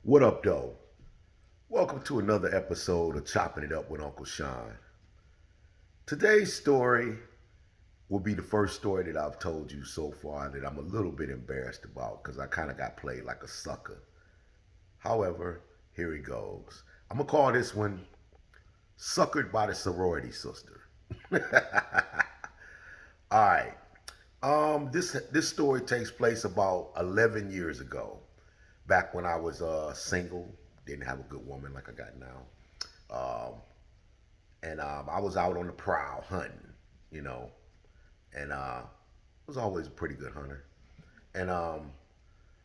What up, though? Welcome to another episode of Chopping It Up with Uncle Chon. Today's story will be the first story that I've told you so far that I'm a little bit embarrassed about because I kind of got played like a sucker. However, here he goes. I'm going to call this one Suckered by the Sorority Sister. All right. This story takes place about 11 years ago, back when I was single, didn't have a good woman like I got now. Um, and I was out on the prowl hunting, you know, and was always a pretty good hunter. And I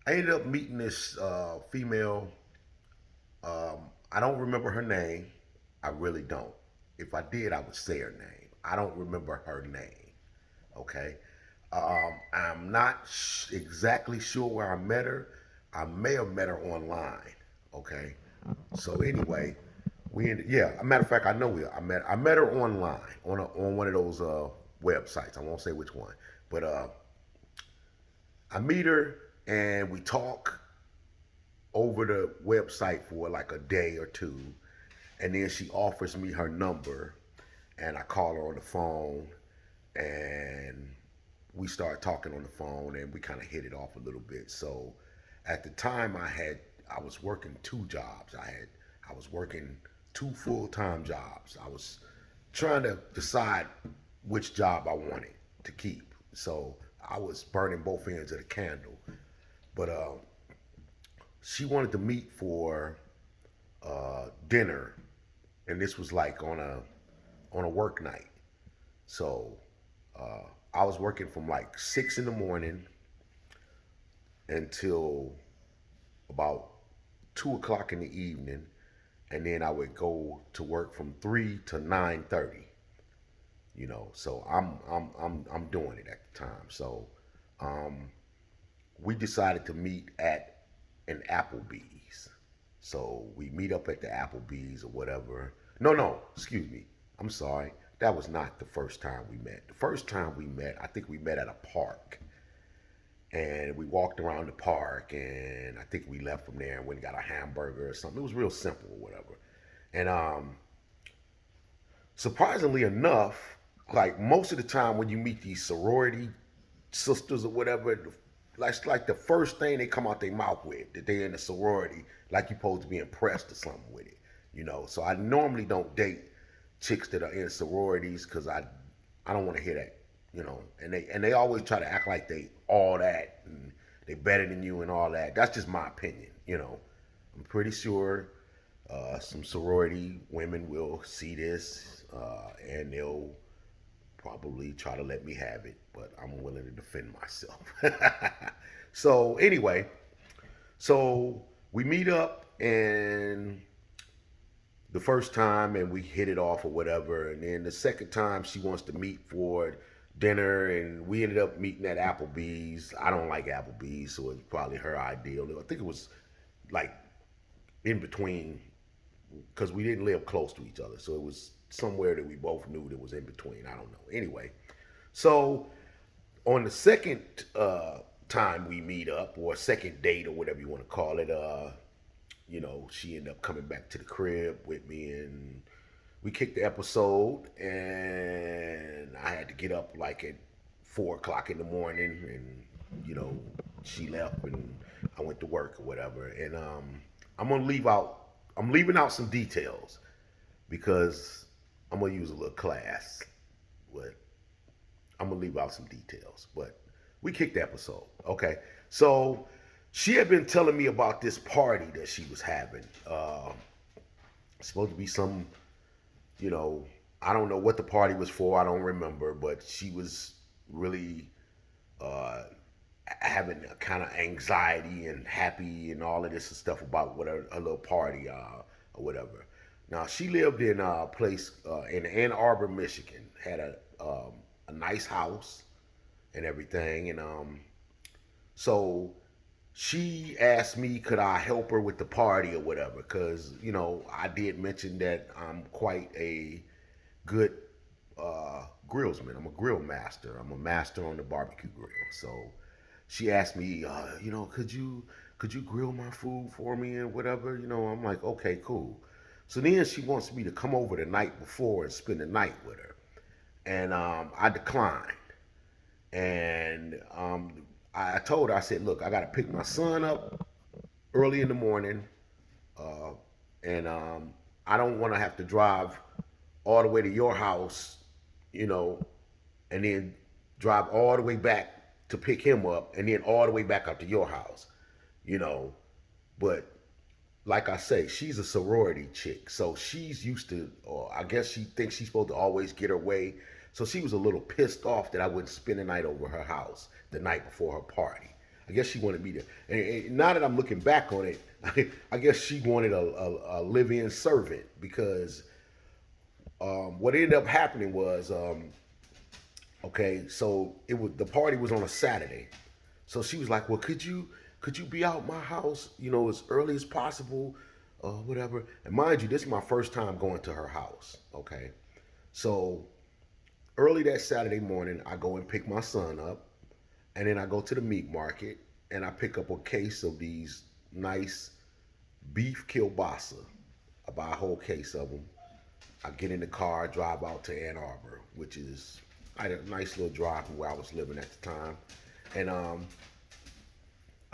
ended up meeting this female. I don't remember her name. I really don't. If I did, I would say her name. I don't remember her name. Okay. I'm not exactly sure where I met her. I may have met her online. Okay. So anyway, yeah. A matter of fact, I know I met her online on one of those websites. I won't say which one, but I meet her and we talk over the website for like a day or two, and then she offers me her number, and I call her on the phone, and we start talking on the phone, and we kind of hit it off a little bit. So at the time, I was working two jobs. I was working two full time jobs. I was trying to decide which job I wanted to keep. So I was burning both ends of the candle. But she wanted to meet for dinner, and this was like on a work night. So uh, I was working from like 6 in the morning until about 2 o'clock in the evening, and then I would go to work from 3 to 9:30. So I'm doing it at the time. So um, we decided to meet at an Applebee's. So we meet up at the Applebee's or whatever. No, no, excuse me. I'm sorry. That was not the first time we met. The first time we met, I think we met at a park. And we walked around the park, and I think we left from there and went and got a hamburger or something. It was real simple or whatever. And surprisingly enough, like most of the time when you meet these sorority sisters or whatever, that's like the first thing they come out their mouth with, that they in the sorority, like you supposed to be impressed or something with it. So I normally don't date chicks that are in sororities because I don't want to hear that. And they always try to act like they all that and they better than you and all that. That's just my opinion. I'm pretty sure some sorority women will see this and they'll probably try to let me have it, but I'm willing to defend myself. So anyway, so we meet up and the first time and we hit it off or whatever, and then the second time she wants to meet for dinner, and we ended up meeting at Applebee's. I don't like Applebee's, so it's probably her ideal. I think it was like in between because we didn't live close to each other, so it was somewhere that we both knew that was in between. I don't know. Anyway, so on the second time we meet up, or second date, or whatever you want to call it, she ended up coming back to the crib with me, and we kicked the episode, and I had to get up like at 4 o'clock in the morning, and she left, and I went to work or whatever. And I'm gonna leave out. I'm leaving out some details because I'm gonna use a little class, but I'm gonna leave out some details. But we kicked the episode. Okay, so she had been telling me about this party that she was having. It's supposed to be some, you know, I don't know what the party was for. I don't remember, but she was really uh, having a kind of anxiety and happy and all of this stuff about what her little party or whatever. Now she lived in a place in Ann Arbor, Michigan. Had a nice house and everything, and so she asked me could I help her with the party or whatever, because I did mention that I'm quite a good grillsman. I'm a grill master. I'm a master on the barbecue grill. So she asked me, could you could you grill my food for me and whatever? I'm like, okay, cool. So then she wants me to come over the night before and spend the night with her. And I declined. And I told her, I said, look, I got to pick my son up early in the morning. Uh, and I don't want to have to drive all the way to your house, you know, and then drive all the way back to pick him up and then all the way back up to your house, you know. But like I say, she's a sorority chick. So she's used to, or I guess she thinks she's supposed to always get her way. So she was a little pissed off that I wouldn't spend the night over her house the night before her party. I guess she wanted me to, and now that I'm looking back on it, I guess she wanted a live-in servant because what ended up happening was, okay, so the party was on a Saturday, so she was like, well, could you be out my house, as early as possible, whatever. And mind you, this is my first time going to her house. Okay, so early that Saturday morning, I go and pick my son up, and then I go to the meat market and I pick up a case of these nice beef kielbasa. I buy a whole case of them. I get in the car, drive out to Ann Arbor, which is I had a nice little drive from where I was living at the time, and I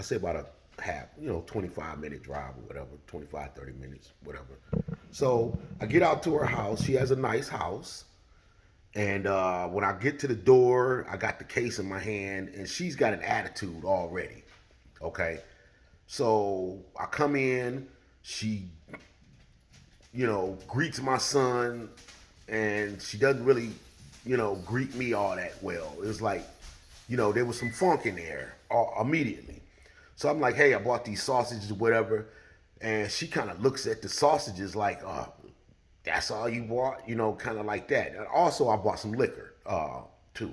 say about a half, 25-minute drive or whatever, 25, 30 minutes, whatever. So I get out to her house. She has a nice house. And when I get to the door, I got the case in my hand, and she's got an attitude already. Okay. So I come in, she, greets my son, and she doesn't really, greet me all that well. It was like, there was some funk in there immediately. So I'm like, hey, I bought these sausages or whatever. And she kind of looks at the sausages like, that's all you bought, kind of like that. And also, I bought some liquor too.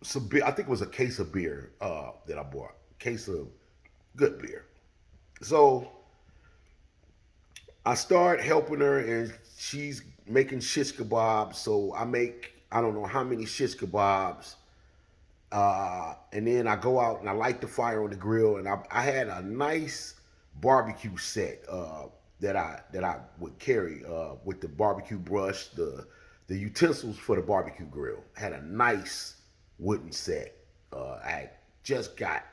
Some beer. I think it was a case of beer that I bought. Case of good beer. So I start helping her, and she's making shish kebabs. So I don't know how many shish kebabs. And then I go out and I light the fire on the grill, and I had a nice barbecue set that I would carry with the barbecue brush, the utensils for the barbecue grill. I had a nice wooden set I had just got,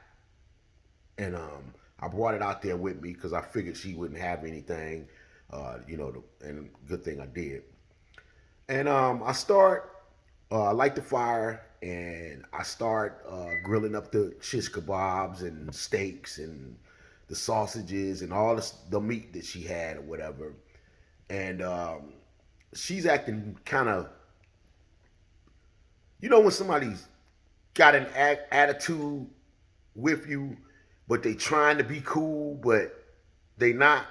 and I brought it out there with me because I figured she wouldn't have anything, and good thing I did. And I light the fire and I start grilling up the shish kebabs and steaks and the sausages and all the meat that she had or whatever. And she's acting kind of, when somebody's got an attitude with you, but they trying to be cool, but they not.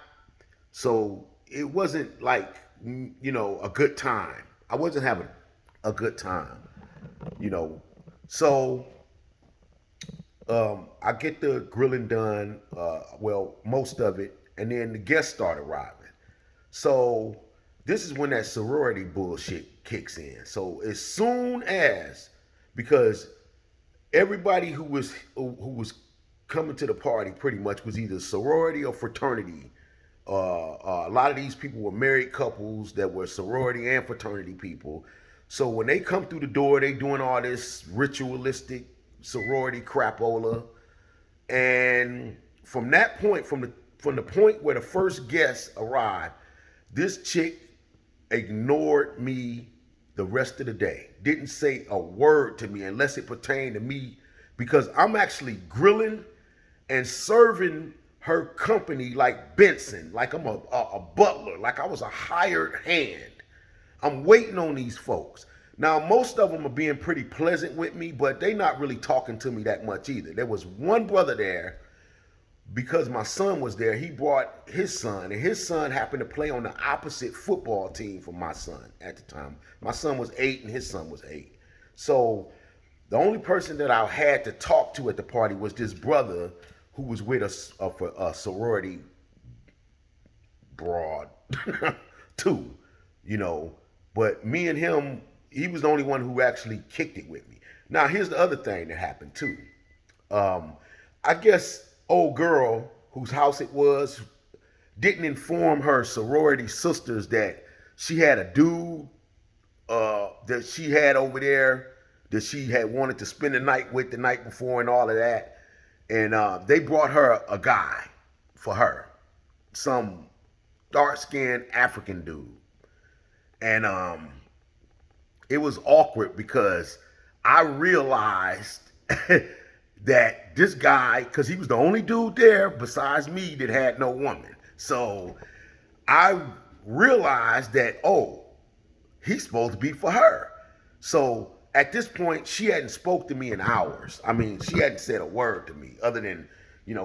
So it wasn't like, a good time. I wasn't having a good time, you know. So I get the grilling done, well, most of it, and then the guests start arriving. So this is when that sorority bullshit kicks in. So as soon as, because everybody who was coming to the party pretty much was either sorority or fraternity. A lot of these people were married couples that were sorority and fraternity people. So when they come through the door, they doing all this ritualistic sorority crapola, and from that point, from the point where the first guest arrived, this chick ignored me the rest of the day. Didn't say a word to me unless it pertained to me, because I'm actually grilling and serving her company like Benson, like I'm a butler, like I was a hired hand. I'm waiting on these folks. Now, most of them are being pretty pleasant with me, but they not really talking to me that much either. There was one brother there, because my son was there. He brought his son, and his son happened to play on the opposite football team from my son at the time. My son was 8 and his son was 8. So the only person that I had to talk to at the party was this brother who was with us for a sorority broad too, you know. But me and him, he was the only one who actually kicked it with me. Now, here's the other thing that happened too. I guess old girl whose house it was didn't inform her sorority sisters that she had a dude that she had over there that she had wanted to spend the night with the night before and all of that. And they brought her a guy for her, some dark skinned African dude. And it was awkward because I realized that this guy, because he was the only dude there besides me that had no woman. So I realized that, oh, he's supposed to be for her. So at this point, she hadn't spoke to me in hours. I mean, she hadn't said a word to me other than,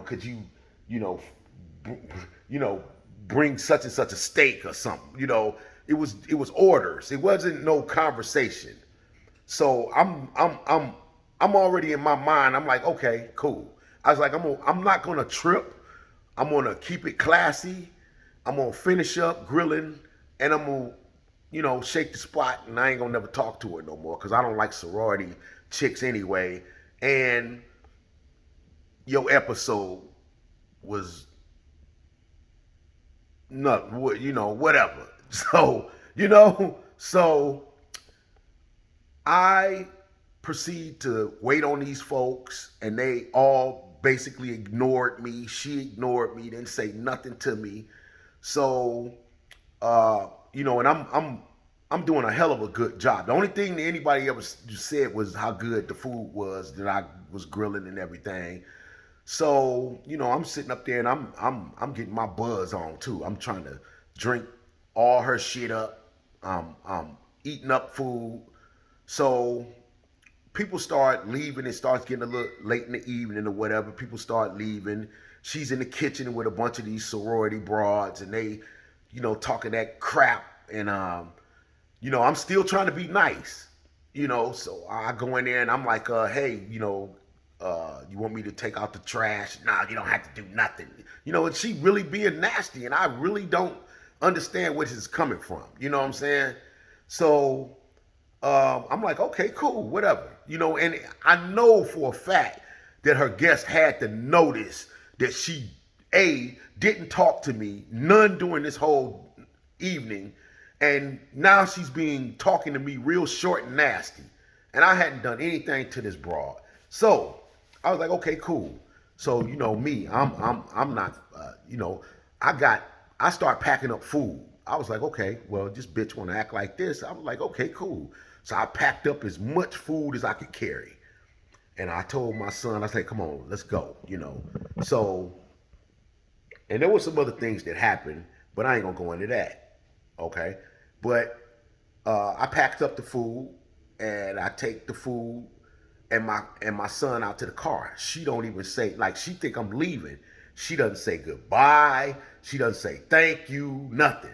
could you know, you know, bring such and such a steak or something. It was orders. It wasn't no conversation. So I'm already in my mind. I'm like, okay, cool. I was like, I'm not gonna trip. I'm gonna keep it classy. I'm gonna finish up grilling, and I'm gonna, shake the spot, and I ain't gonna never talk to her no more because I don't like sorority chicks anyway. And your episode was not, whatever. So I proceed to wait on these folks, and they all basically ignored me. She ignored me, didn't say nothing to me. So, and I'm doing a hell of a good job. The only thing that anybody ever said was how good the food was that I was grilling and everything. So, I'm sitting up there and I'm getting my buzz on too. I'm trying to drink all her shit up. I'm eating up food. So people start leaving. It starts getting a little late in the evening or whatever. People start leaving. She's in the kitchen with a bunch of these sorority broads, and they, talking that crap. And I'm still trying to be nice. So I go in there and I'm like, hey, you want me to take out the trash? Nah, you don't have to do nothing. And she really being nasty, and I really don't understand where this is coming from. You know what I'm saying? So I'm like, okay, cool, whatever. And I know for a fact that her guest had to notice that she, didn't talk to me, none during this whole evening, and now she's being talking to me real short and nasty. And I hadn't done anything to this broad. So I was like, okay, cool. So, me, I'm not, I start packing up food. I was like, okay, well, this bitch want to act like this. I was like, okay, cool. So I packed up as much food as I could carry. And I told my son, I said, come on, let's go, So, and there were some other things that happened, but I ain't gonna go into that. Okay. But I packed up the food, and I take the food and my son out to the car. She don't even say, like, she think I'm leaving. She doesn't say goodbye. She doesn't say thank you, nothing.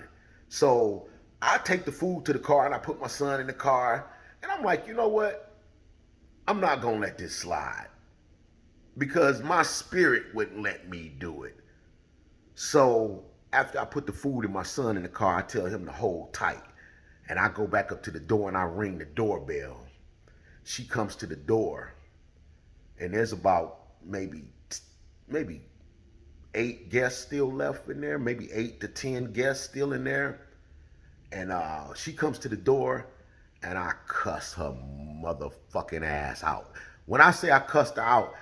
So I take the food to the car, and I put my son in the car, and I'm like, you know what? I'm not gonna let this slide because my spirit wouldn't let me do it. So after I put the food and my son in the car, I tell him to hold tight, and I go back up to the door and I ring the doorbell. She comes to the door, and there's about maybe 8 guests still left in there, maybe 8 to 10 guests still in there. And she comes to the door, and I cuss her motherfucking ass out. When I say I cussed her out,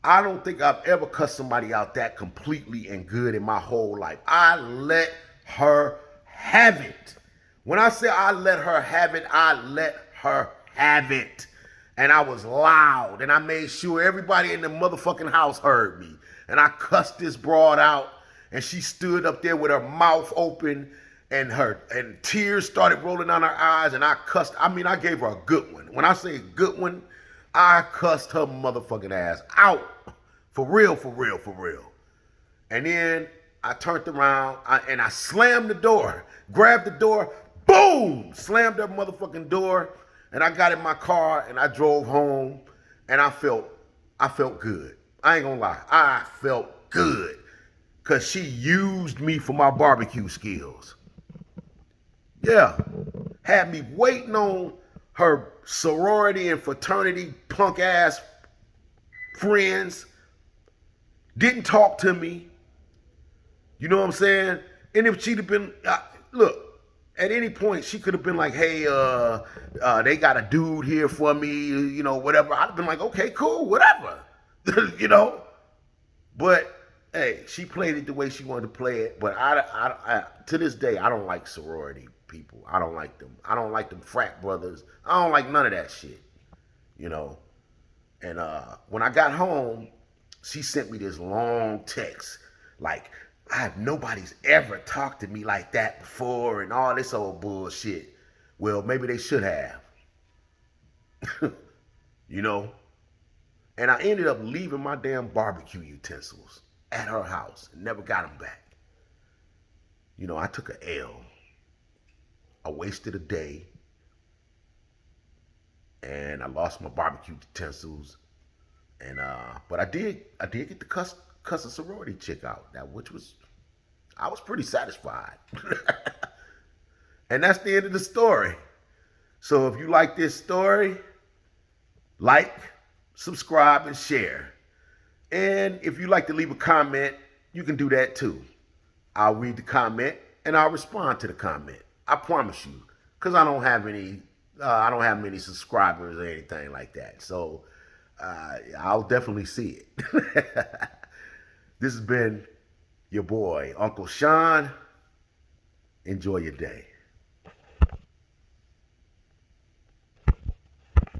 I don't think I've ever cussed somebody out that completely and good in my whole life. I let her have it. When I say I let her have it, I let her have it. And I was loud, and I made sure everybody in the motherfucking house heard me. And I cussed this broad out, and she stood up there with her mouth open, and tears started rolling down her eyes, and I cussed. I mean, I gave her a good one. When I say a good one, I cussed her motherfucking ass out. For real, for real, for real. And then I turned around, and I slammed the door, grabbed the door, boom, slammed that motherfucking door, and I got in my car, and I drove home, and I felt good. I ain't gonna lie, I felt good, because she used me for my barbecue skills. Yeah, had me waiting on her sorority and fraternity punk ass friends, didn't talk to me. You know what I'm saying? And if she'd have been, look, at any point she could have been like, hey, they got a dude here for me, you know, whatever. I'd have been like, okay, cool, whatever, you know. But hey, she played it the way she wanted to play it. But to this day, I don't like sorority people. I don't like them. I don't like them frat brothers. I don't like none of that shit, you know. And when I got home, she sent me this long text like, nobody's ever talked to me like that before and all this old bullshit. Well, maybe they should have, you know. And I ended up leaving my damn barbecue utensils at her house and never got them back. You know, I took a L. I wasted a day and I lost my barbecue utensils. And but I did get the cuss a sorority chick out. That which was I was pretty satisfied. And that's the end of the story. So if you like this story, like, subscribe, and share. And if you'd like to leave a comment, you can do that too. I'll read the comment and I'll respond to the comment. I promise you, because I don't have many subscribers or anything like that. So I'll definitely see it. This has been your boy, Uncle Chon. Enjoy your day.